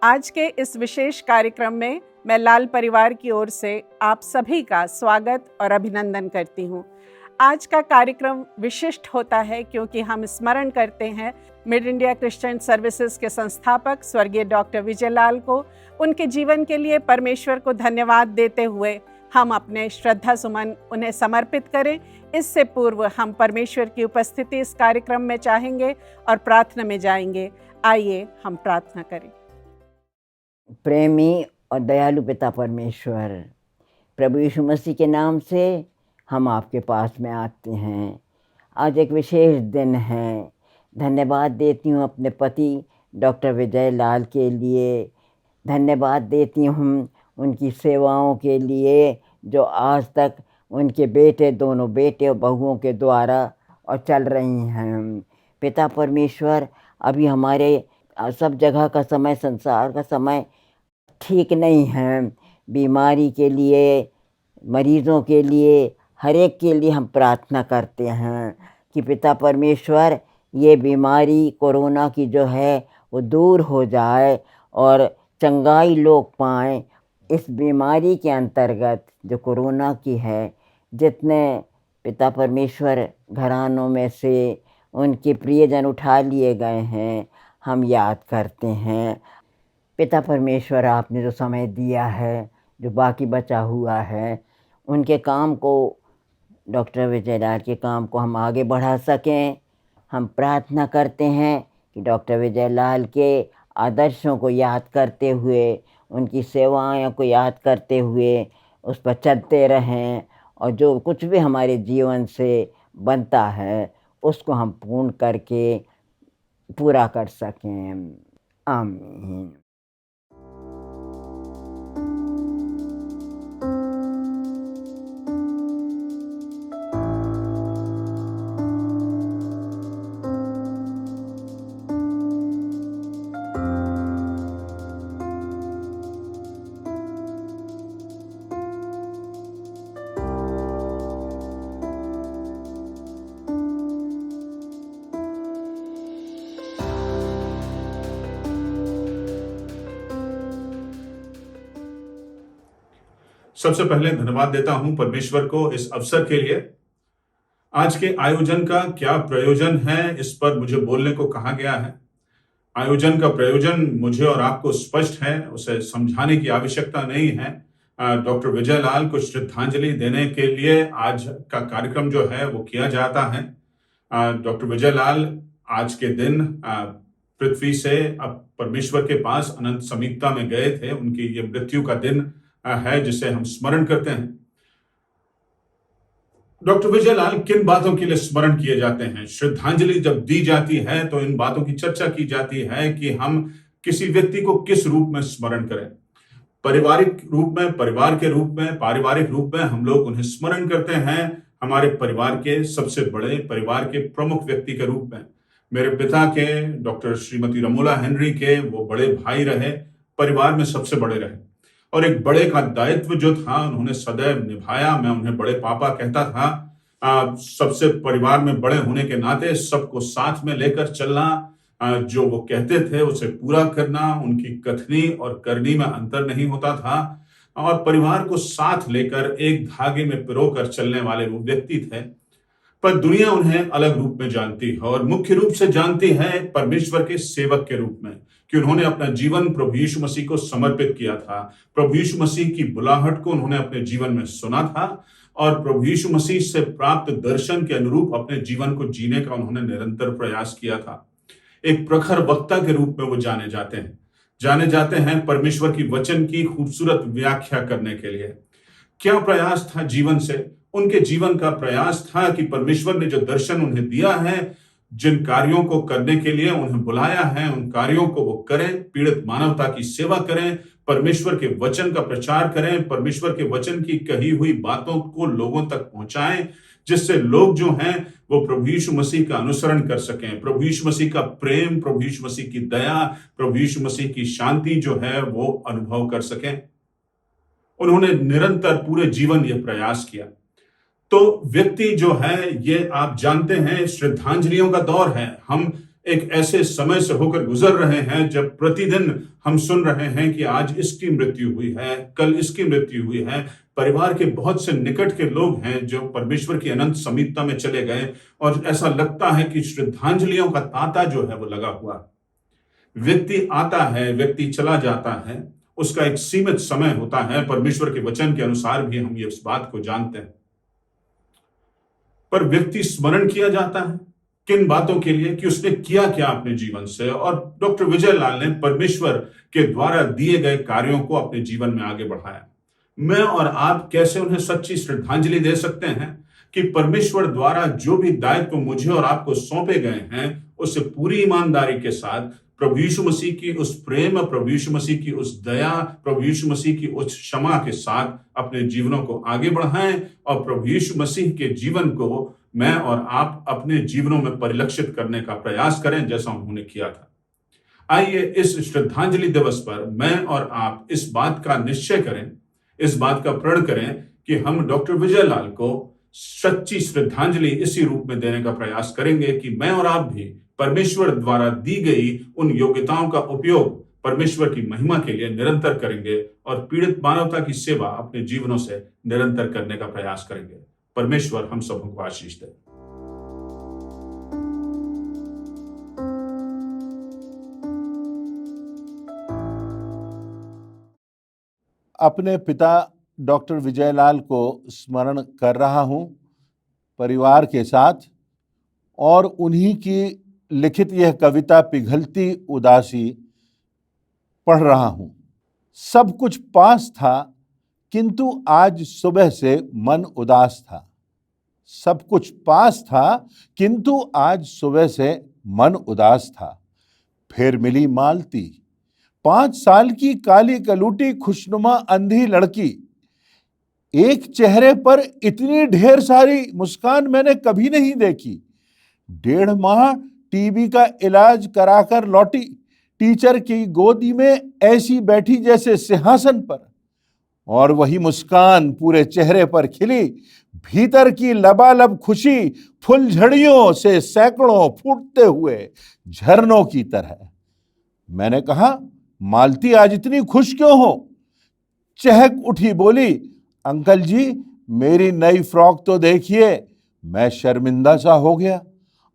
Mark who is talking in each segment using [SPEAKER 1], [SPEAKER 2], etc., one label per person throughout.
[SPEAKER 1] आज के इस विशेष कार्यक्रम में मैं लाल परिवार की ओर से आप सभी का स्वागत और अभिनंदन करती हूँ। आज का कार्यक्रम विशिष्ट होता है क्योंकि हम स्मरण करते हैं मिड इंडिया क्रिश्चियन सर्विसेज के संस्थापक स्वर्गीय डॉक्टर विजय लाल को। उनके जीवन के लिए परमेश्वर को धन्यवाद देते हुए हम अपने श्रद्धा सुमन उन्हें समर्पित करें। इससे पूर्व हम परमेश्वर की उपस्थिति इस कार्यक्रम में चाहेंगे और प्रार्थना में जाएंगे। आइए हम प्रार्थना करें।
[SPEAKER 2] प्रेमी और दयालु पिता परमेश्वर, प्रभु यीशु मसीह के नाम से हम आपके पास में आते हैं। आज एक विशेष दिन है। धन्यवाद देती हूँ अपने पति डॉक्टर विजय लाल के लिए। धन्यवाद देती हूँ उनकी सेवाओं के लिए जो आज तक उनके बेटे, दोनों बेटे और बहुओं के द्वारा और चल रही हैं। पिता परमेश्वर, अभी हमारे सब जगह का समय, संसार का समय ठीक नहीं है। बीमारी के लिए, मरीज़ों के लिए, हर एक के लिए हम प्रार्थना करते हैं कि पिता परमेश्वर ये बीमारी कोरोना की जो है वो दूर हो जाए और चंगाई लोग पाएँ। इस बीमारी के अंतर्गत जो कोरोना की है, जितने पिता परमेश्वर घरानों में से उनके प्रियजन उठा लिए गए हैं, हम याद करते हैं। पिता परमेश्वर, आपने जो समय दिया है, जो बाकी बचा हुआ है, उनके काम को, डॉक्टर विजय लाल के काम को हम आगे बढ़ा सकें। हम प्रार्थना करते हैं कि डॉक्टर विजय लाल के आदर्शों को याद करते हुए, उनकी सेवाओं को याद करते हुए उस पर चलते रहें और जो कुछ भी हमारे जीवन से बनता है उसको हम पूर्ण करके पूरा कर सकें। आमीन।
[SPEAKER 3] सबसे पहले धन्यवाद देता हूं परमेश्वर को इस अवसर के लिए। आज के आयोजन का क्या प्रयोजन है, इस पर मुझे बोलने को कहा गया है। आयोजन का प्रयोजन मुझे और आपको स्पष्ट है, उसे समझाने की आवश्यकता नहीं है। डॉक्टर विजय लाल को श्रद्धांजलि देने के लिए आज का कार्यक्रम जो है वो किया जाता है। डॉक्टर विजय लाल आज के दिन पृथ्वी से अब परमेश्वर के पास अनंत समीपता में गए थे। उनकी ये मृत्यु का दिन है जिसे हम स्मरण करते हैं। डॉक्टर विजय लाल किन बातों के लिए स्मरण किए जाते हैं? श्रद्धांजलि जब दी जाती है तो इन बातों की चर्चा की जाती है कि हम किसी व्यक्ति को किस रूप में स्मरण करें। पारिवारिक रूप में, परिवार के रूप में, पारिवारिक रूप में हम लोग उन्हें स्मरण करते हैं हमारे परिवार के सबसे बड़े, परिवार के प्रमुख व्यक्ति के रूप में। मेरे पिता के, डॉक्टर श्रीमती रमोला हेनरी के, वो बड़े भाई रहे, परिवार में सबसे बड़े रहे और एक बड़े का दायित्व जो था उन्होंने सदैव निभाया। मैं उन्हें बड़े पापा कहता था। सबसे परिवार में बड़े होने के नाते सबको साथ में लेकर चलना, जो वो कहते थे उसे पूरा करना, उनकी कथनी और करनी में अंतर नहीं होता था और परिवार को साथ लेकर एक धागे में पिरोकर चलने वाले वो व्यक्ति थे। पर दुनिया उन्हें अलग रूप में जानती है और मुख्य रूप से जानती है परमेश्वर के सेवक के रूप में, कि उन्होंने अपना जीवन प्रभु यीशु मसीह को समर्पित किया था। प्रभु यीशु मसीह की बुलाहट को उन्होंने अपने जीवन में सुना था और प्रभु यीशु मसीह से प्राप्त दर्शन के अनुरूप अपने जीवन को जीने का उन्होंने निरंतर प्रयास किया था। एक प्रखर वक्ता के रूप में वो जाने जाते हैं परमेश्वर की वचन की खूबसूरत व्याख्या करने के लिए। क्या प्रयास था जीवन से? उनके जीवन का प्रयास था कि परमेश्वर ने जो दर्शन उन्हें दिया है, जिन कार्यों को करने के लिए उन्हें बुलाया है, उन कार्यों को वो करें। पीड़ित मानवता की सेवा करें, परमेश्वर के वचन का प्रचार करें, परमेश्वर के वचन की कही हुई बातों को लोगों तक पहुंचाएं, जिससे लोग जो हैं वो प्रभु यीशु मसीह का अनुसरण कर सकें। प्रभु यीशु मसीह का प्रेम, प्रभु यीशु मसीह की दया, प्रभु यीशु मसीह की शांति जो है वो अनुभव कर सकें। उन्होंने निरंतर पूरे जीवन यह प्रयास किया। तो व्यक्ति जो है, ये आप जानते हैं, श्रद्धांजलियों का दौर है। हम एक ऐसे समय से होकर गुजर रहे हैं जब प्रतिदिन हम सुन रहे हैं कि आज इसकी मृत्यु हुई है, कल इसकी मृत्यु हुई है। परिवार के बहुत से निकट के लोग हैं जो परमेश्वर की अनंत समीपता में चले गए और ऐसा लगता है कि श्रद्धांजलियों का तांता जो है वो लगा हुआ है। व्यक्ति आता है, व्यक्ति चला जाता है, उसका एक सीमित समय होता है। परमेश्वर के वचन के अनुसार भी हम ये इस बात को जानते हैं। पर व्यक्ति स्मरण किया जाता है किन बातों के लिए कि उसने किया क्या अपने जीवन से। और डॉक्टर विजय लाल ने परमेश्वर के द्वारा दिए गए कार्यों को अपने जीवन में आगे बढ़ाया। मैं और आप कैसे उन्हें सच्ची श्रद्धांजलि दे सकते हैं कि परमेश्वर द्वारा जो भी दायित्व मुझे और आपको सौंपे गए हैं उसे पूरी ईमानदारी के साथ प्रभु यीशु मसीह की उस प्रेम, प्रभु यीशु मसीह की उस दया, प्रभु यीशु मसीह की उस क्षमा के साथ अपने जीवनों को आगे बढ़ाएं और प्रभु यीशु मसीह के जीवन को मैं और आप अपने जीवनों में परिलक्षित करने का प्रयास करें जैसा उन्होंने किया था। आइए इस श्रद्धांजलि दिवस पर मैं और आप इस बात का निश्चय करें, इस बात का प्रण करें कि हम डॉक्टर विजय लाल को सच्ची श्रद्धांजलि इसी रूप में देने का प्रयास करेंगे कि मैं और आप भी परमेश्वर द्वारा दी गई उन योग्यताओं का उपयोग परमेश्वर की महिमा के लिए निरंतर करेंगे और पीड़ित मानवता की सेवा अपने जीवनों से निरंतर करने का प्रयास करेंगे। परमेश्वर हम सबों को आशीष दे।
[SPEAKER 4] अपने पिता डॉक्टर विजयलाल को स्मरण कर रहा हूं परिवार के साथ, और उन्हीं की लिखित यह कविता पिघलती उदासी पढ़ रहा हूं। सब कुछ पास था किंतु आज सुबह से मन उदास था। सब कुछ पास था किंतु आज सुबह से मन उदास था। फिर मिली मालती, 5 साल की काली कलूटी खुशनुमा अंधी लड़की। एक चेहरे पर इतनी ढेर सारी मुस्कान मैंने कभी नहीं देखी। 1.5 माह टीबी का इलाज कराकर लौटी, टीचर की गोदी में ऐसी बैठी जैसे सिंहासन पर, और वही मुस्कान पूरे चेहरे पर खिली। भीतर की लबालब खुशी फुलझड़ियों से सैकड़ों फूटते हुए झरनों की तरह। मैंने कहा, मालती आज इतनी खुश क्यों हो? चहक उठी बोली, अंकल जी मेरी नई फ्रॉक तो देखिए। मैं शर्मिंदा सा हो गया।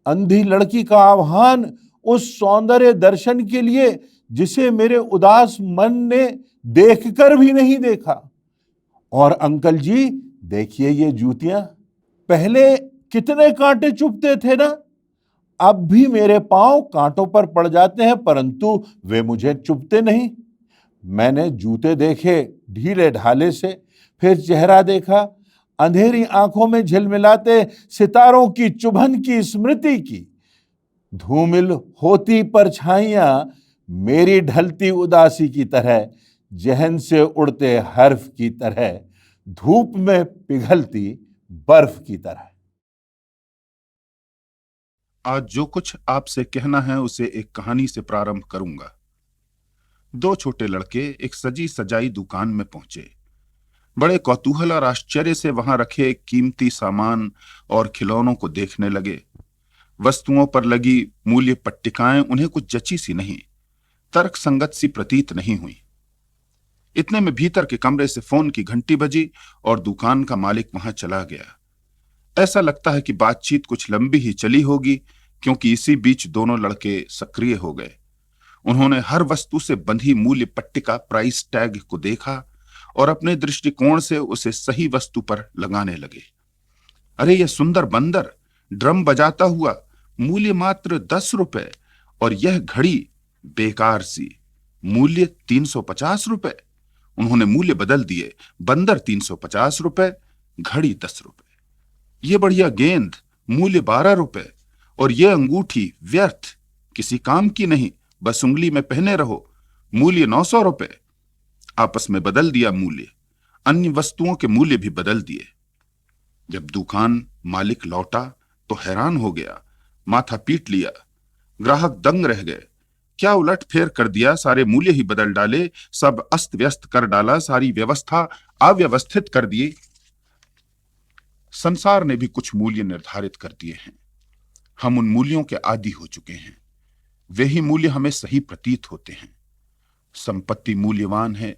[SPEAKER 4] अंधी लड़की का आह्वान उस सौंदर्य दर्शन के लिए जिसे मेरे उदास मन ने देखकर भी नहीं देखा। और अंकल जी देखिए ये जूतियां, पहले कितने कांटे चुभते थे ना, अब भी मेरे पांव कांटों पर पड़ जाते हैं परंतु वे मुझे चुभते नहीं। मैंने जूते देखे ढीले ढाले से, फिर चेहरा देखा, अंधेरी आंखों में झिलमिलाते सितारों की चुभन की स्मृति की। धूमिल होती परछाइयां मेरी ढलती उदासी की तरह, जहन से उड़ते हर्फ की तरह, धूप में पिघलती बर्फ की तरह।
[SPEAKER 5] आज जो कुछ आपसे कहना है उसे एक कहानी से प्रारंभ करूंगा। 2 छोटे लड़के एक सजी सजाई दुकान में पहुंचे। बड़े कौतूहल और आश्चर्य से वहां रखे कीमती सामान और खिलौनों को देखने लगे। वस्तुओं पर लगी मूल्य पट्टिकाएं उन्हें कुछ जची सी नहीं, तर्क संगत सी प्रतीत नहीं हुई। इतने में भीतर के कमरे से फोन की घंटी बजी और दुकान का मालिक वहां चला गया। ऐसा लगता है कि बातचीत कुछ लंबी ही चली होगी, क्योंकि इसी बीच दोनों लड़के सक्रिय हो गए। उन्होंने हर वस्तु से बंधी मूल्य पट्टिका, प्राइस टैग को देखा और अपने दृष्टिकोण से उसे सही वस्तु पर लगाने लगे। अरे यह सुंदर बंदर ड्रम बजाता हुआ, मूल्य मात्र 10 रुपए, और यह घड़ी बेकार सी, मूल्य 350 रुपए। उन्होंने मूल्य बदल दिए, बंदर 350 रुपए, घड़ी 10 रुपए। यह बढ़िया गेंद, मूल्य 12 रुपए, और यह अंगूठी व्यर्थ, किसी काम की नहीं, बस उंगली में पहने रहो, मूल्य 900 रुपए। आपस में बदल दिया मूल्य, अन्य वस्तुओं के मूल्य भी बदल दिए। जब दुकान मालिक लौटा तो हैरान हो गया, माथा पीट लिया। ग्राहक दंग रह गए। क्या उलट फेर कर दिया, सारे मूल्य ही बदल डाले, सब अस्त व्यस्त कर डाला, सारी व्यवस्था अव्यवस्थित कर दी। संसार ने भी कुछ मूल्य निर्धारित कर दिए हैं। हम उन मूल्यों के आदी हो चुके हैं। वे ही मूल्य हमें सही प्रतीत होते हैं। संपत्ति मूल्यवान है,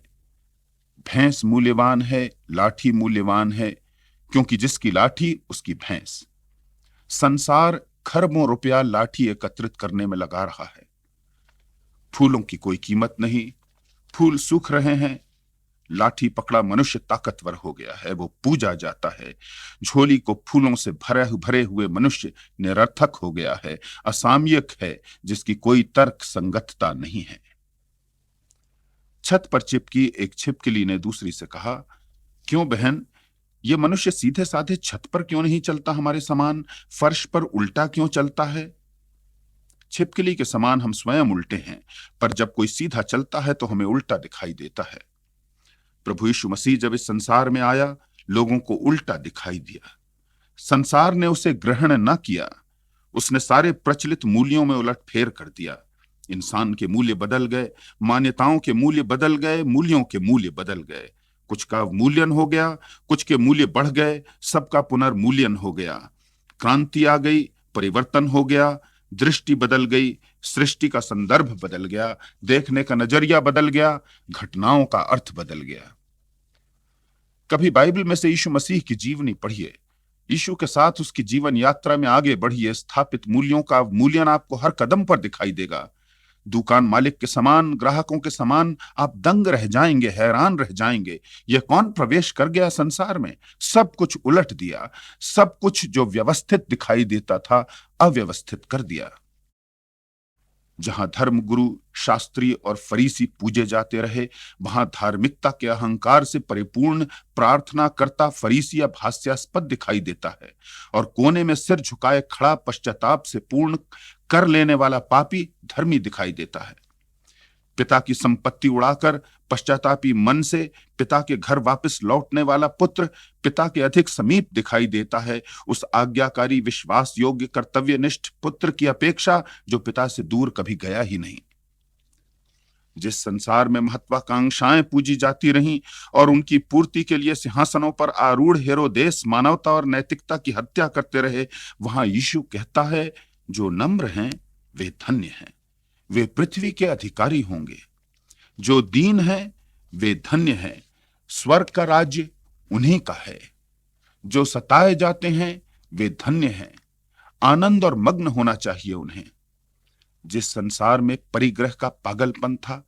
[SPEAKER 5] भैंस मूल्यवान है, लाठी मूल्यवान है, क्योंकि जिसकी लाठी उसकी भैंस। संसार खरबों रुपया लाठी एकत्रित करने में लगा रहा है। फूलों की कोई कीमत नहीं, फूल सूख रहे हैं। लाठी पकड़ा मनुष्य ताकतवर हो गया है, वो पूजा जाता है। झोली को फूलों से भरे हुए मनुष्य निरर्थक हो गया है, असामयिक है, जिसकी कोई तर्क संगतता नहीं है। छत पर चिपकी एक छिपकली ने दूसरी से कहा, क्यों बहन, ये मनुष्य सीधे साधे छत पर क्यों नहीं चलता, हमारे समान फर्श पर उल्टा क्यों चलता है? छिपकली के समान हम स्वयं उल्टे हैं, पर जब कोई सीधा चलता है तो हमें उल्टा दिखाई देता है। प्रभु यीशु मसीह जब इस संसार में आया, लोगों को उल्टा दिखाई दिया। संसार ने उसे ग्रहण न किया, उसने सारे प्रचलित मूल्यों में उलटफेर कर दिया। इंसान के मूल्य बदल गए, मान्यताओं के मूल्य बदल गए, मूल्यों के मूल्य बदल गए। कुछ का मूल्यन हो गया, कुछ के मूल्य बढ़ गए, सबका पुनर्मूल्यन हो गया। क्रांति आ गई, परिवर्तन हो गया, दृष्टि बदल गई, सृष्टि का संदर्भ बदल गया, देखने का नजरिया बदल गया, घटनाओं का अर्थ बदल गया। कभी बाइबल में से यीशु मसीह की जीवनी पढ़िए, यीशु के साथ उसकी जीवन यात्रा में आगे बढ़िए। स्थापित मूल्यों का मूल्यन आपको हर कदम पर दिखाई देगा। दुकान मालिक के समान, ग्राहकों के समान आप दंग रह जाएंगे, हैरान रह जाएंगे। यह कौन प्रवेश कर गया संसार में? सब कुछ उलट दिया, सब कुछ जो व्यवस्थित दिखाई देता था अव्यवस्थित कर दिया। जहां धर्मगुरु, शास्त्री और फरीसी पूजे जाते रहे, वहां धार्मिकता के अहंकार से परिपूर्ण प्रार्थना करता फरीसी अब हास्यास्पद दिखाई देता है, और कोने में सिर झुकाए खड़ा पश्चाताप से पूर्ण कर लेने वाला पापी धर्मी दिखाई देता है। पिता की संपत्ति उड़ाकर पश्चातापी मन से पिता के घर वापस लौटने वाला पुत्र पिता के अधिक समीप दिखाई देता है, उस आज्ञाकारी, विश्वास योग्य, कर्तव्यनिष्ठ पुत्र की अपेक्षा जो पिता से दूर कभी गया ही नहीं। जिस संसार में महत्वाकांक्षाएं पूजी जाती रहीं और उनकी पूर्ति के लिए सिंहासनों पर आरूढ़ हेरोदेस मानवता और नैतिकता की हत्या करते रहे, वहां यीशु कहता है, जो नम्र हैं वे धन्य हैं, वे पृथ्वी के अधिकारी होंगे। जो दीन हैं वे धन्य हैं, स्वर्ग का राज्य उन्हीं का है। जो सताए जाते हैं वे धन्य हैं, आनंद और मग्न होना चाहिए उन्हें। जिस संसार में परिग्रह का पागलपन था,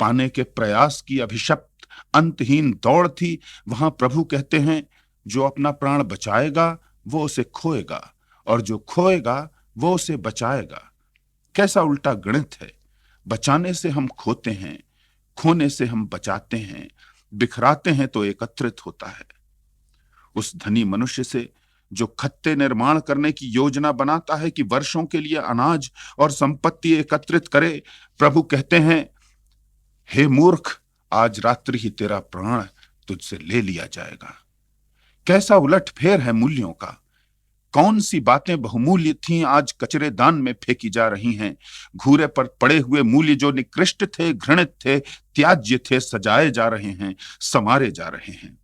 [SPEAKER 5] पाने के प्रयास की अभिशप्त अंतहीन दौड़ थी, वहां प्रभु कहते हैं, जो अपना प्राण बचाएगा वो उसे खोएगा, और जो खोएगा वो उसे बचाएगा। कैसा उल्टा गणित है! बचाने से हम खोते हैं, खोने से हम बचाते हैं, बिखराते हैं तो एकत्रित होता है। उस धनी मनुष्य से जो खत्ते निर्माण करने की योजना बनाता है कि वर्षों के लिए अनाज और संपत्ति एकत्रित करे, प्रभु कहते हैं, हे मूर्ख, आज रात्रि ही तेरा प्राण तुझसे ले लिया जाएगा। कैसा उलटफेर है मूल्यों का! कौन सी बातें बहुमूल्य थीं आज कचरे दान में फेंकी जा रही हैं। घूरे पर पड़े हुए मूल्य जो निकृष्ट थे, घृणित थे, त्याज्य थे, सजाए जा रहे हैं, संवारे जा रहे हैं।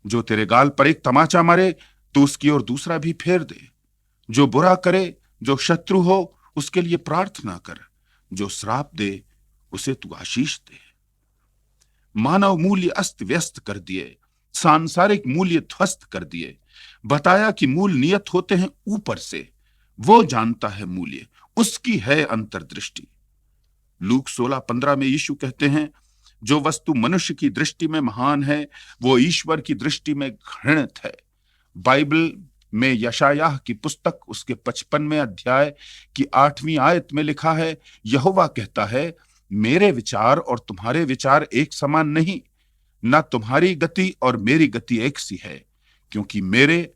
[SPEAKER 5] जो तेरे गाल पर एक तमाचा मारे तो उसकी ओर दूसरा भी फेर दे। जो बुरा करे, जो शत्रु हो, उसके लिए प्रार्थना कर। जो श्राप दे उसे तू आशीष दे। मानव मूल्य अस्त व्यस्त कर दिए, सांसारिक मूल्य ध्वस्त कर दिए। बताया कि मूल नियत होते हैं ऊपर से, वो जानता है मूल्य, उसकी है अंतर्दृष्टि। लूक 16:15 में यीशु कहते हैं, जो वस्तु मनुष्य की दृष्टि में महान है वो ईश्वर की दृष्टि में घृणित है। बाइबल में यशायाह की पुस्तक उसके 55वें अध्याय की 8वीं आयत में लिखा है, यहोवा कहता है, मेरे विचार और तुम्हारे विचार एक समान नहीं, ना तुम्हारी गति और मेरी गति एक सी है, क्योंकि मेरे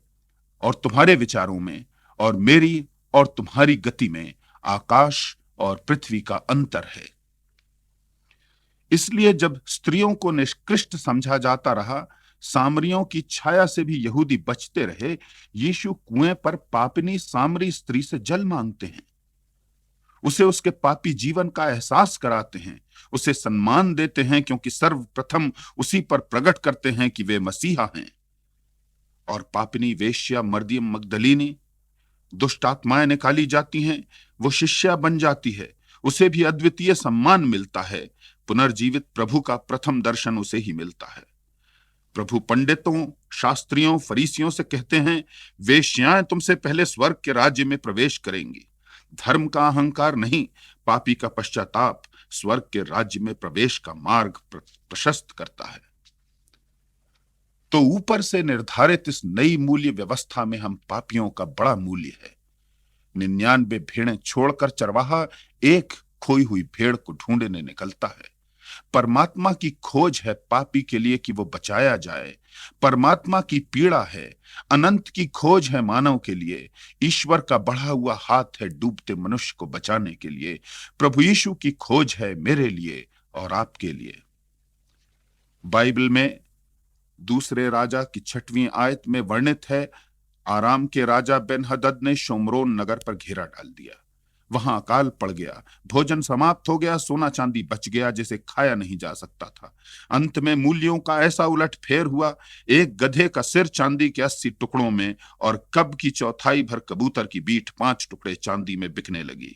[SPEAKER 5] और तुम्हारे विचारों में और मेरी और तुम्हारी गति में आकाश और पृथ्वी का अंतर है। इसलिए जब स्त्रियों को निष्कृष्ट समझा जाता रहा, सामरियों की छाया से भी यहूदी बचते रहे, यीशु कुएं पर पापिनी सामरी स्त्री से जल मांगते हैं। उसे उसके पापी जीवन का एहसास कराते हैं, उसे सम्मान देते हैं, क्योंकि सर्वप्रथम उसी पर प्रकट करते हैं कि वे मसीहा हैं। और पापिनी वेश्या मरियम मगदलीनी, दुष्ट आत्माएं निकाली जाती हैं, वो शिष्या बन जाती है, उसे भी अद्वितीय सम्मान मिलता है। पुनर्जीवित प्रभु का प्रथम दर्शन उसे ही मिलता है। प्रभु पंडितों, शास्त्रियों, फरीसियों से कहते हैं, वेश्याएं तुमसे पहले स्वर्ग के राज्य में प्रवेश करेंगी। धर्म का अहंकार नहीं, पापी का पश्चाताप स्वर्ग के राज्य में प्रवेश का मार्ग प्रशस्त करता है। तो ऊपर से निर्धारित इस नई मूल्य व्यवस्था में हम पापियों का बड़ा मूल्य है। 99 भेड़ें छोड़कर चरवाहा एक खोई हुई भेड़ को ढूंढने निकलता है। परमात्मा की खोज है पापी के लिए कि वो बचाया जाए। परमात्मा की पीड़ा है, अनंत की खोज है मानव के लिए। ईश्वर का बढ़ा हुआ हाथ है डूबते मनुष्य को बचाने के लिए। प्रभु यीशु की खोज है मेरे लिए और आपके लिए। बाइबल में दूसरे राजा की 6वीं आयत में वर्णित है, आराम के राजा बेन हदद ने शोमरोन नगर पर घेरा डाल दिया। वहां अकाल पड़ गया, भोजन समाप्त हो गया, सोना चांदी बच गया जिसे खाया नहीं जा सकता था। अंत में मूल्यों का ऐसा उलटफेर हुआ, एक गधे का सिर चांदी के 80 टुकड़ों में और कब की 1/4 भर कबूतर की बीट 5 टुकड़े चांदी में बिकने लगी।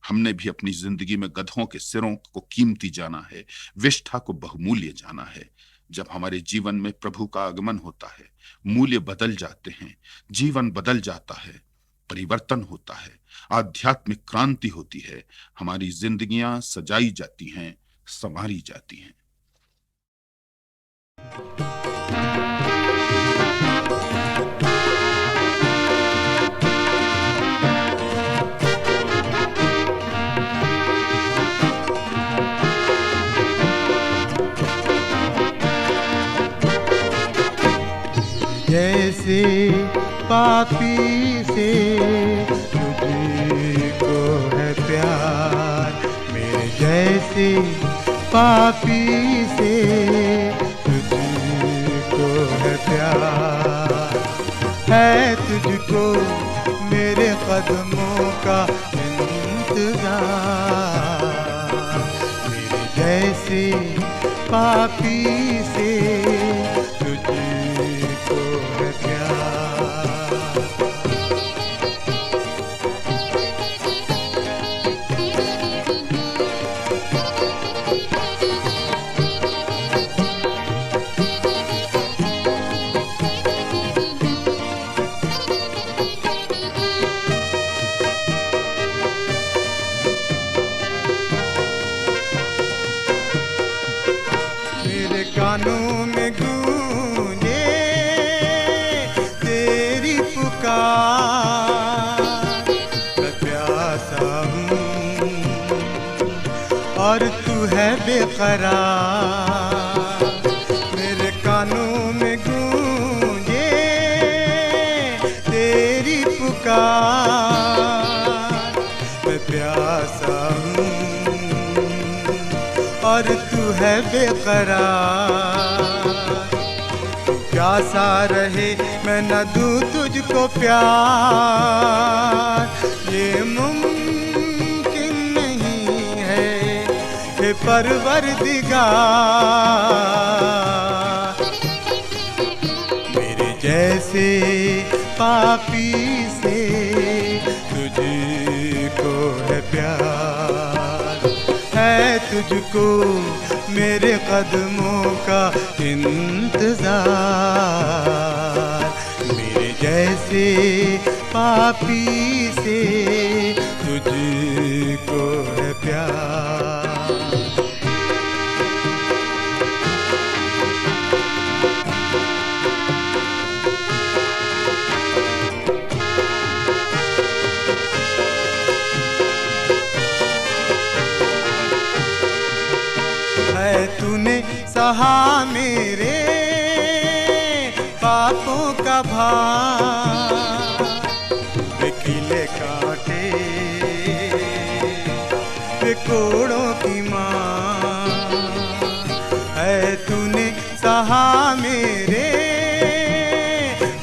[SPEAKER 5] हमने भी अपनी जिंदगी में गधों के सिरों को कीमती जाना है, विष्ठा को बहुमूल्य जाना है। जब हमारे जीवन में प्रभु का आगमन होता है, मूल्य बदल जाते हैं, जीवन बदल जाता है, परिवर्तन होता है, आध्यात्मिक क्रांति होती है, हमारी जिंदगियां सजाई जाती हैं, संवारी जाती हैं।
[SPEAKER 6] जैसे पापी से तुझको है प्यार, मेरे जैसे पापी से तुझको है प्यार, है तुझको मेरे कदमों का इंतजार, मेरे जैसे पापी से तुझको है प्यार। मेरे कानों में गूंजे तेरी पुकार, मैं प्यासा हूँ और तू है बेकरार। मेरे कानों में गूंजे तेरी पुकार, मैं प्यासा हूँ और तू है बेकरार। तू प्यासा रहे मैं न दूँ तुझको प्यार, ये मुमकिन नहीं है हे परवरदिगार। मेरे जैसे पापी से तुझको है प्यार, है तुझको मेरे कदमों का इंतजार, मेरे जैसे पापी से तुझको है प्यार। तूने सहा मेरे पापों का भार, वे कीले कांटे वे कोड़ों की मार, है तूने सहा मेरे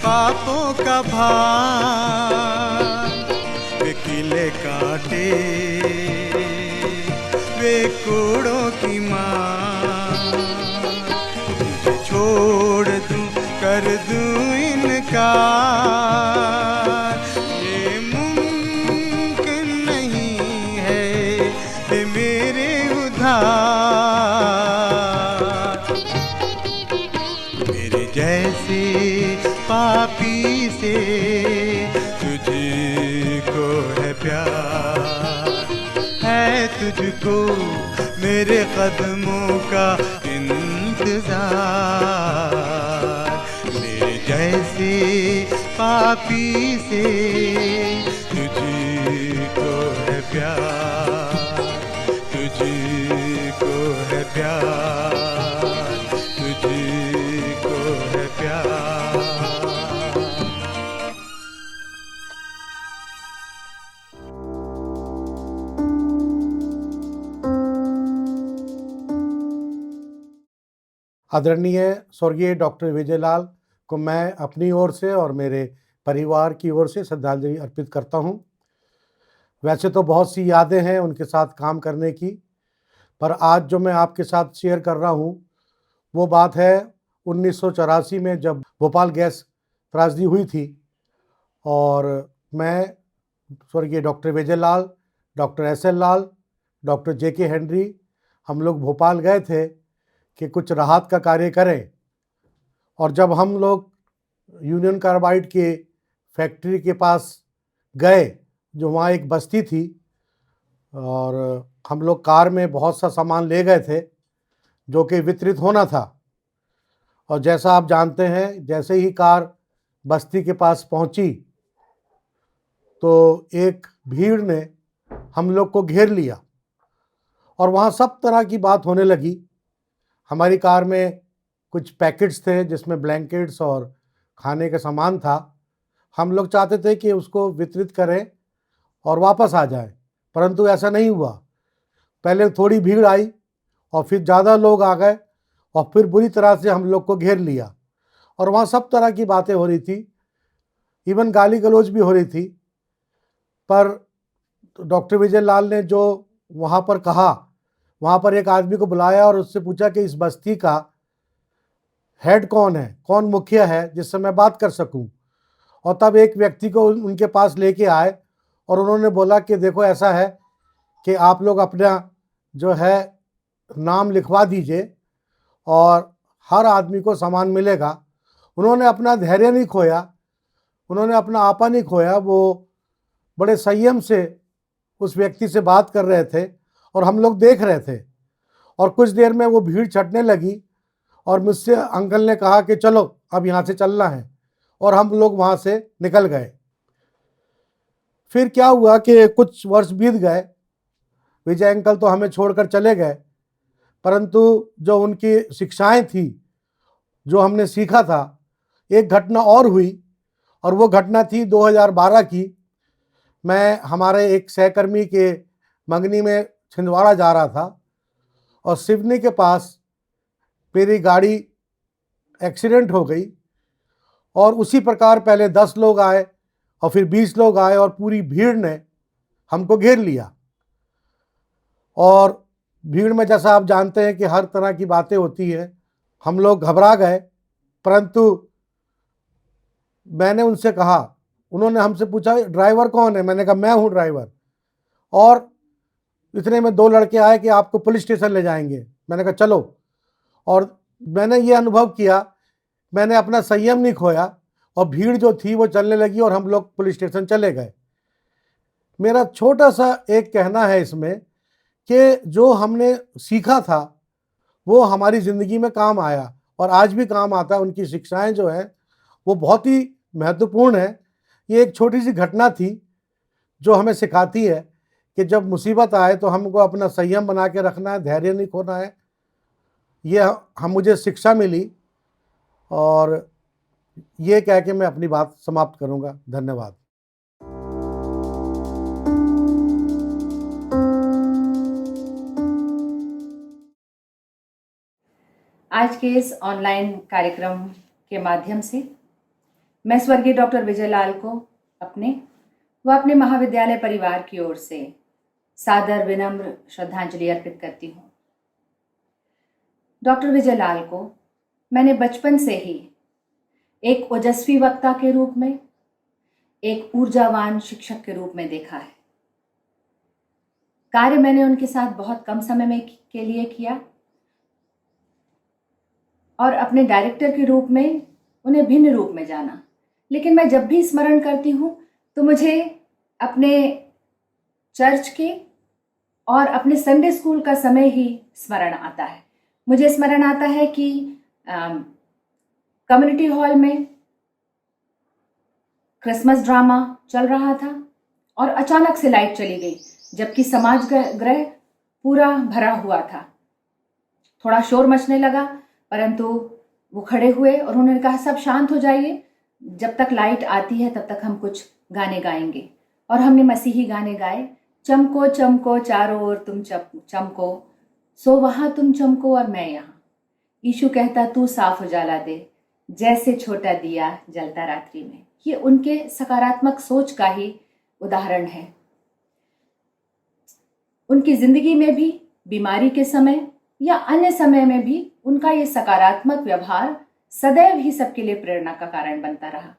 [SPEAKER 6] पापों का भार, वे कीले कांटे वे कोड़ों की मार। तुझे छोड़ दूं कर दूं इनकार, ये मुमकिन नहीं है से तुझको है प्यार, है तुझको मेरे कदमों का इंतजार। मेरे जैसे पापी से तुझको है प्यार, तुझको है प्यार, तुझको है प्यार।
[SPEAKER 7] आदरणीय स्वर्गीय डॉक्टर विजय लाल को मैं अपनी ओर से और मेरे परिवार की ओर से श्रद्धांजलि अर्पित करता हूं। वैसे तो बहुत सी यादें हैं उनके साथ काम करने की, पर आज जो मैं आपके साथ शेयर कर रहा हूं वो बात है 1984 में जब भोपाल गैस त्रासदी हुई थी और मैं स्वर्गीय डॉक्टर विजय लाल, डॉक्टर SL लाल, डॉक्टर JK हेनरी हम लोग भोपाल गए थे कि कुछ राहत का कार्य करें। और जब हम लोग यूनियन कार्बाइड के फैक्ट्री के पास गए, जो वहाँ एक बस्ती थी, और हम लोग कार में बहुत सा सामान ले गए थे जो कि वितरित होना था। और जैसा आप जानते हैं, जैसे ही कार बस्ती के पास पहुंची तो एक भीड़ ने हम लोग को घेर लिया और वहाँ सब तरह की बात होने लगी। हमारी कार में कुछ पैकेट्स थे जिसमें ब्लैंकेट्स और खाने का सामान था। हम लोग चाहते थे कि उसको वितरित करें और वापस आ जाए, परंतु ऐसा नहीं हुआ। पहले थोड़ी भीड़ आई और फिर ज़्यादा लोग आ गए और फिर बुरी तरह से हम लोग को घेर लिया और वहाँ सब तरह की बातें हो रही थी, इवन गाली गलौज भी हो रही थी। पर डॉक्टर विजय लाल ने जो वहाँ पर कहा, वहाँ पर एक आदमी को बुलाया और उससे पूछा कि इस बस्ती का हेड कौन है, कौन मुखिया है जिससे मैं बात कर सकूं। और तब एक व्यक्ति को उनके पास लेके आए और उन्होंने बोला कि देखो ऐसा है कि आप लोग अपना जो है नाम लिखवा दीजिए और हर आदमी को सामान मिलेगा। उन्होंने अपना धैर्य नहीं खोया, उन्होंने अपना आपा नहीं खोया। वो बड़े संयम से उस व्यक्ति से बात कर रहे थे और हम लोग देख रहे थे। और कुछ देर में वो भीड़ छटने लगी और मुझसे अंकल ने कहा कि चलो अब यहाँ से चलना है, और हम लोग वहाँ से निकल गए। फिर क्या हुआ कि कुछ वर्ष बीत गए, विजय अंकल तो हमें छोड़कर चले गए, परंतु जो उनकी शिक्षाएं थी, जो हमने सीखा था, एक घटना और हुई और वो घटना थी 2012 की। मैं हमारे एक सहकर्मी के मंगनी में छिंदवाड़ा जा रहा था और सिवनी के पास मेरी गाड़ी एक्सीडेंट हो गई और उसी प्रकार पहले 10 लोग आए और फिर 20 लोग आए और पूरी भीड़ ने हमको घेर लिया। और भीड़ में जैसा आप जानते हैं कि हर तरह की बातें होती हैं, हम लोग घबरा गए। परंतु मैंने उनसे कहा, उन्होंने हमसे पूछा ड्राइवर कौन है, मैंने कहा मैं हूँ ड्राइवर। और इतने में 2 लड़के आए कि आपको पुलिस स्टेशन ले जाएंगे। मैंने कहा चलो। और मैंने ये अनुभव किया, मैंने अपना संयम नहीं खोया और भीड़ जो थी वो चलने लगी और हम लोग पुलिस स्टेशन चले गए। मेरा छोटा सा एक कहना है इसमें कि जो हमने सीखा था वो हमारी ज़िंदगी में काम आया और आज भी काम आता है। उनकी शिक्षाएं जो हैं वो बहुत ही महत्वपूर्ण है। ये एक छोटी सी घटना थी जो हमें सिखाती है कि जब मुसीबत आए तो हमको अपना संयम बना के रखना है, धैर्य नहीं खोना है। ये मुझे शिक्षा मिली और ये कह के मैं अपनी बात समाप्त करूंगा। धन्यवाद।
[SPEAKER 8] आज के इस ऑनलाइन कार्यक्रम के माध्यम से मैं स्वर्गीय डॉक्टर विजय लाल को अपने महाविद्यालय परिवार की ओर से सादर विनम्र श्रद्धांजलि अर्पित करती हूँ। डॉक्टर विजय लाल को मैंने बचपन से ही एक ओजस्वी वक्ता के रूप में, एक ऊर्जावान शिक्षक के रूप में देखा है। कार्य मैंने उनके साथ बहुत कम समय में के लिए किया और अपने डायरेक्टर के रूप में उन्हें भिन्न रूप में जाना, लेकिन मैं जब भी स्मरण करती हूँ तो मुझे अपने चर्च के और अपने संडे स्कूल का समय ही स्मरण आता है। मुझे स्मरण आता है कि कम्युनिटी हॉल में क्रिसमस ड्रामा चल रहा था और अचानक से लाइट चली गई, जबकि समाज गृह पूरा भरा हुआ था। थोड़ा शोर मचने लगा, परंतु वो खड़े हुए और उन्होंने कहा सब शांत हो जाइए, जब तक लाइट आती है तब तक हम कुछ गाने गाएंगे। और हमने मसीही गाने गाए, चमको चमको चारों ओर तुम चमको, सो वहां तुम चमको और मैं यहाँ। यीशु कहता तू साफ उजाला दे, जैसे छोटा दिया जलता रात्रि में। ये उनके सकारात्मक सोच का ही उदाहरण है। उनकी जिंदगी में भी बीमारी के समय या अन्य समय में भी उनका ये सकारात्मक व्यवहार सदैव ही सबके लिए प्रेरणा का कारण बनता रहा।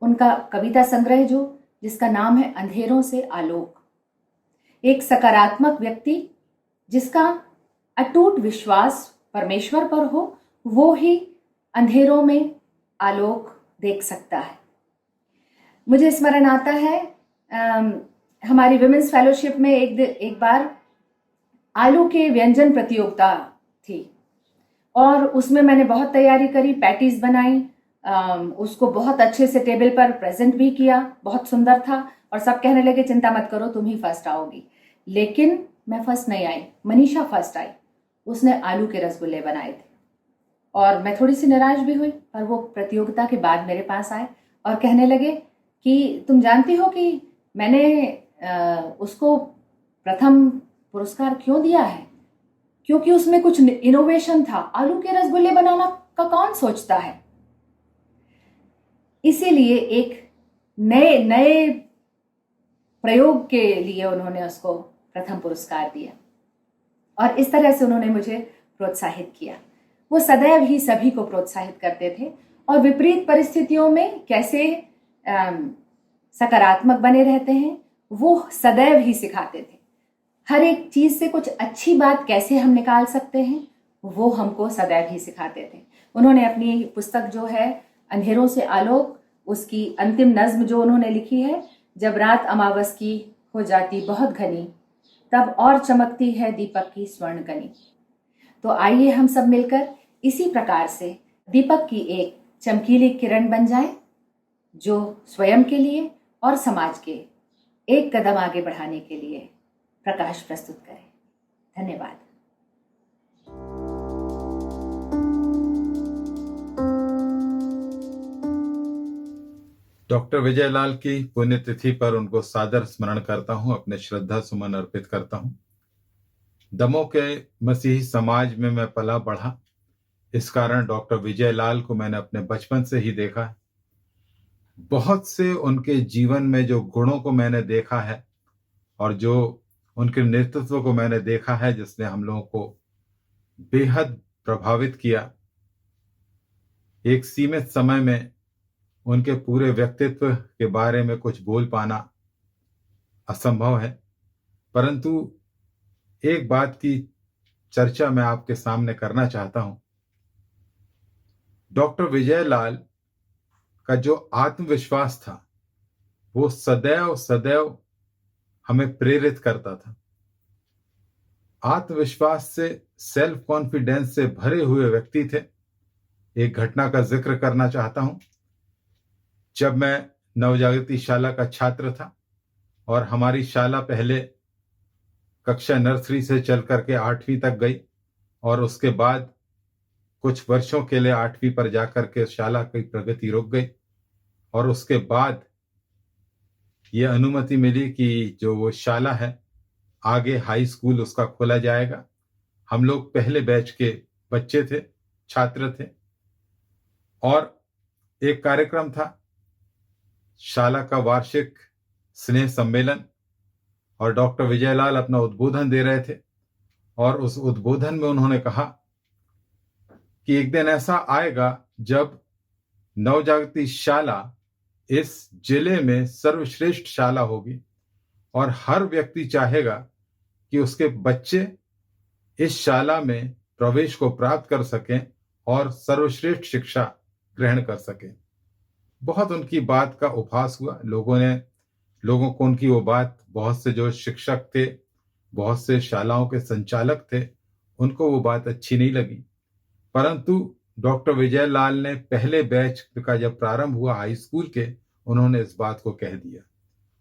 [SPEAKER 8] उनका कविता संग्रह जिसका नाम है अंधेरों से आलोक, एक सकारात्मक व्यक्ति जिसका अटूट विश्वास परमेश्वर पर हो, वो ही अंधेरों में आलोक देख सकता है। मुझे स्मरण आता है हमारी विमेंस फेलोशिप में एक बार आलू के व्यंजन प्रतियोगिता थी और उसमें मैंने बहुत तैयारी करी, पैटीज बनाई, उसको बहुत अच्छे से टेबल पर प्रेजेंट भी किया, बहुत सुंदर था और सब कहने लगे चिंता मत करो तुम ही फर्स्ट आओगी। लेकिन मैं फर्स्ट नहीं आई, मनीषा फर्स्ट आई। उसने आलू के रसगुल्ले बनाए थे और मैं थोड़ी सी निराश भी हुई, पर वो प्रतियोगिता के बाद मेरे पास आए और कहने लगे कि तुम जानती हो कि मैंने उसको प्रथम पुरस्कार क्यों दिया है? क्योंकि उसमें कुछ इनोवेशन था। आलू के रसगुल्ले बनाना का कौन सोचता है? इसीलिए एक नए प्रयोग के लिए उन्होंने उसको प्रथम पुरस्कार दिया और इस तरह से उन्होंने मुझे प्रोत्साहित किया। वो सदैव ही सभी को प्रोत्साहित करते थे और विपरीत परिस्थितियों में कैसे सकारात्मक बने रहते हैं वो सदैव ही सिखाते थे। हर एक चीज से कुछ अच्छी बात कैसे हम निकाल सकते हैं वो हमको सदैव ही सिखाते थे। उन्होंने अपनी पुस्तक है अंधेरों से आलोक, उसकी अंतिम नज्म उन्होंने लिखी है, जब रात अमावस की हो जाती बहुत घनी, तब और चमकती है दीपक की स्वर्ण कनी। तो आइए हम सब मिलकर इसी प्रकार से दीपक की एक चमकीली किरण बन जाए जो स्वयं के लिए और समाज के एक कदम आगे बढ़ाने के लिए प्रकाश प्रस्तुत करें। धन्यवाद।
[SPEAKER 9] डॉक्टर विजयलाल की पुण्यतिथि पर उनको सादर स्मरण करता हूं, अपने श्रद्धा सुमन अर्पित करता हूं। दमोह के मसीही समाज में मैं पला बढ़ा, इस कारण डॉक्टर विजयलाल को मैंने अपने बचपन से ही देखा है। बहुत से उनके जीवन में जो गुणों को मैंने देखा है और जो उनके नेतृत्व को मैंने देखा है जिसने हम लोगों को बेहद प्रभावित किया। एक सीमित समय में उनके पूरे व्यक्तित्व के बारे में कुछ बोल पाना असंभव है, परंतु एक बात की चर्चा मैं आपके सामने करना चाहता हूं। डॉक्टर विजयलाल का जो आत्मविश्वास था वो सदैव सदैव हमें प्रेरित करता था। आत्मविश्वास से, सेल्फ कॉन्फिडेंस से भरे हुए व्यक्ति थे। एक घटना का जिक्र करना चाहता हूं। जब मैं नवजागृति शाला का छात्र था और हमारी शाला पहले कक्षा नर्सरी से चल करके 8वीं तक गई और उसके बाद कुछ वर्षों के लिए 8वीं पर जाकर के शाला की प्रगति रुक गई और उसके बाद ये अनुमति मिली कि जो वो शाला है आगे हाई स्कूल उसका खोला जाएगा। हम लोग पहले बैच के बच्चे थे, छात्र थे और एक कार्यक्रम था शाला का वार्षिक स्नेह सम्मेलन और डॉक्टर विजयलाल अपना उद्बोधन दे रहे थे और उस उद्बोधन में उन्होंने कहा कि एक दिन ऐसा आएगा जब नवजागृति शाला इस जिले में सर्वश्रेष्ठ शाला होगी और हर व्यक्ति चाहेगा कि उसके बच्चे इस शाला में प्रवेश को प्राप्त कर सकें और सर्वश्रेष्ठ शिक्षा ग्रहण कर सकें। बहुत उनकी बात का उपहास हुआ। लोगों को उनकी वो बात, बहुत से जो शिक्षक थे, बहुत से शालाओं के संचालक थे, उनको वो बात अच्छी नहीं लगी। परंतु डॉक्टर विजय लाल ने पहले बैच का जब प्रारंभ हुआ हाई स्कूल के, उन्होंने इस बात को कह दिया।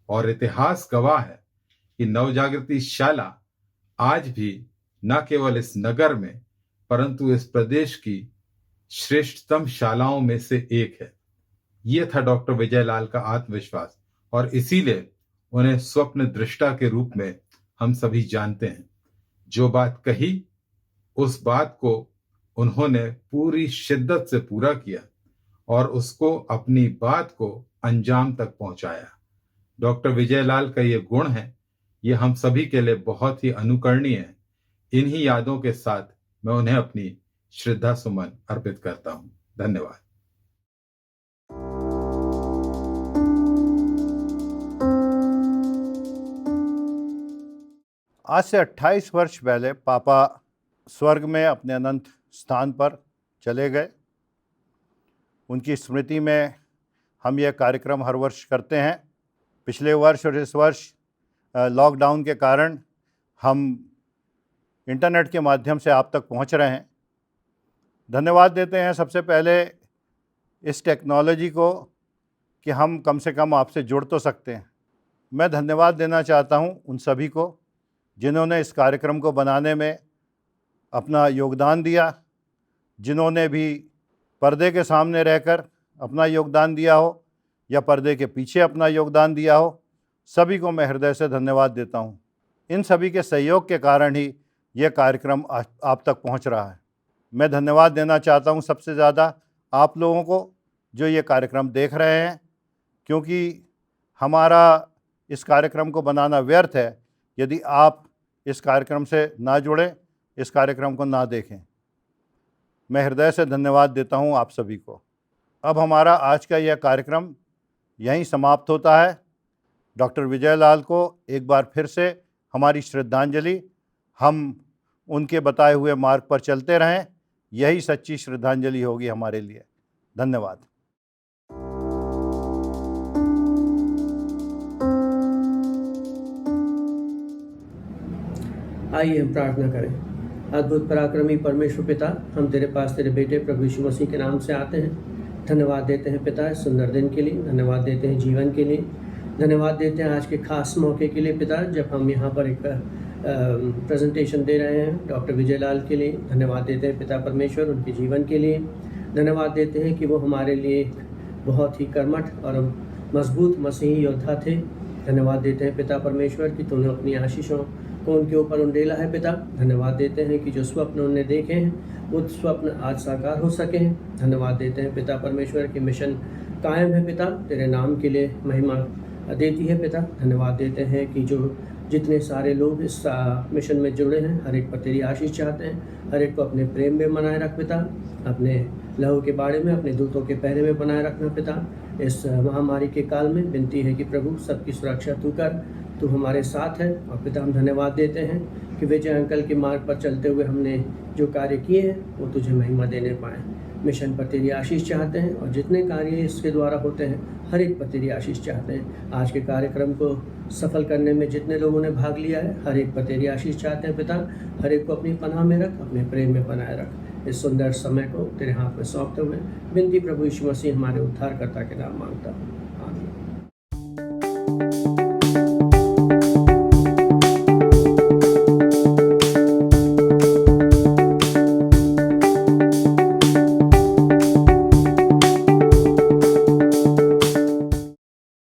[SPEAKER 9] और इतिहास गवाह है कि नवजागृति शाला आज भी न केवल इस नगर में परंतु इस प्रदेश की श्रेष्ठतम शालाओं में से एक है। ये था डॉक्टर विजय लाल का आत्मविश्वास, और इसीलिए उन्हें स्वप्न दृष्टा के रूप में हम सभी जानते हैं। जो बात कही उस बात को उन्होंने पूरी शिद्दत से पूरा किया और उसको, अपनी बात को अंजाम तक पहुंचाया। डॉक्टर विजय लाल का ये गुण है, ये हम सभी के लिए बहुत ही अनुकरणीय है। इन्हीं यादों के साथ मैं उन्हें अपनी श्रद्धा सुमन अर्पित करता हूं। धन्यवाद।
[SPEAKER 4] आज से 28 वर्ष पहले पापा स्वर्ग में अपने अनंत स्थान पर चले गए। उनकी स्मृति में हम यह कार्यक्रम हर वर्ष करते हैं। पिछले वर्ष और इस वर्ष लॉकडाउन के कारण हम इंटरनेट के माध्यम से आप तक पहुंच रहे हैं। धन्यवाद देते हैं सबसे पहले इस टेक्नोलॉजी को कि हम कम से कम आपसे जुड़ तो सकते हैं। मैं धन्यवाद देना चाहता हूं उन सभी को जिन्होंने इस कार्यक्रम को बनाने में अपना योगदान दिया, जिन्होंने भी पर्दे के सामने रहकर अपना योगदान दिया हो या पर्दे के पीछे अपना योगदान दिया हो, सभी को मैं हृदय से धन्यवाद देता हूं। इन सभी के सहयोग के कारण ही यह कार्यक्रम आप तक पहुंच रहा है। मैं धन्यवाद देना चाहता हूं सबसे ज़्यादा आप लोगों को जो ये कार्यक्रम देख रहे हैं, क्योंकि हमारा इस कार्यक्रम को बनाना व्यर्थ है यदि आप इस कार्यक्रम से ना जुड़ें, इस कार्यक्रम को ना देखें। मैं हृदय से धन्यवाद देता हूं आप सभी को। अब हमारा आज का यह कार्यक्रम यहीं समाप्त होता है। डॉक्टर विजय लाल को एक बार फिर से हमारी श्रद्धांजलि। हम उनके बताए हुए मार्ग पर चलते रहें, यही सच्ची श्रद्धांजलि होगी हमारे लिए। धन्यवाद।
[SPEAKER 10] आइए हम प्रार्थना करें। अद्भुत पराक्रमी परमेश्वर पिता, हम तेरे पास तेरे बेटे प्रभु यीशु मसीह के नाम से आते हैं। धन्यवाद देते हैं पिता इस सुंदर दिन के लिए, धन्यवाद देते हैं जीवन के लिए, धन्यवाद देते हैं आज के खास मौके के लिए पिता, जब हम यहाँ पर एक प्रेजेंटेशन दे रहे हैं डॉक्टर विजय लाल के लिए। धन्यवाद देते हैं पिता परमेश्वर उनके जीवन के लिए। धन्यवाद देते हैं कि वो हमारे लिए बहुत ही कर्मठ और मजबूत मसीही योद्धा थे। धन्यवाद देते हैं पिता परमेश्वर कि तूने अपनी आशीषों को उनके ऊपर उंडेला है पिता। धन्यवाद देते हैं कि जो स्वप्न उन्होंने देखे हैं वो स्वप्न आज साकार हो सके हैं। धन्यवाद देते हैं पिता परमेश्वर कि मिशन कायम है पिता, तेरे नाम के लिए महिमा देती है पिता। धन्यवाद देते हैं कि जो जितने सारे लोग इस मिशन में जुड़े हैं, हर एक पर तेरी आशीष चाहते हैं। हर एक को अपने प्रेम में बनाए रख पिता, अपने लहू के बाड़े में, अपने दूतों के पहरे में बनाए रखना पिता। इस महामारी के काल में विनती है कि प्रभु सबकी सुरक्षा तू कर, तू हमारे साथ है। और पिता हम धन्यवाद देते हैं कि विजय अंकल के मार्ग पर चलते हुए हमने जो कार्य किए हैं वो तुझे महिमा देने पाए। मिशन पर तेरी आशीष चाहते हैं और जितने कार्य इसके द्वारा होते हैं हर एक पर तेरी आशीष चाहते हैं। आज के कार्यक्रम को सफल करने में जितने लोगों ने भाग लिया है हर एक पर तेरी आशीष चाहते हैं पिता। हर एक को अपनी पनाह में रख, अपने प्रेम में बनाए रख। इस सुंदर समय को तेरे हाथ में सौंपते हुए विनती प्रभु यीशु मसीह हमारे उद्धारकर्ता के नाम मांगता हूँ।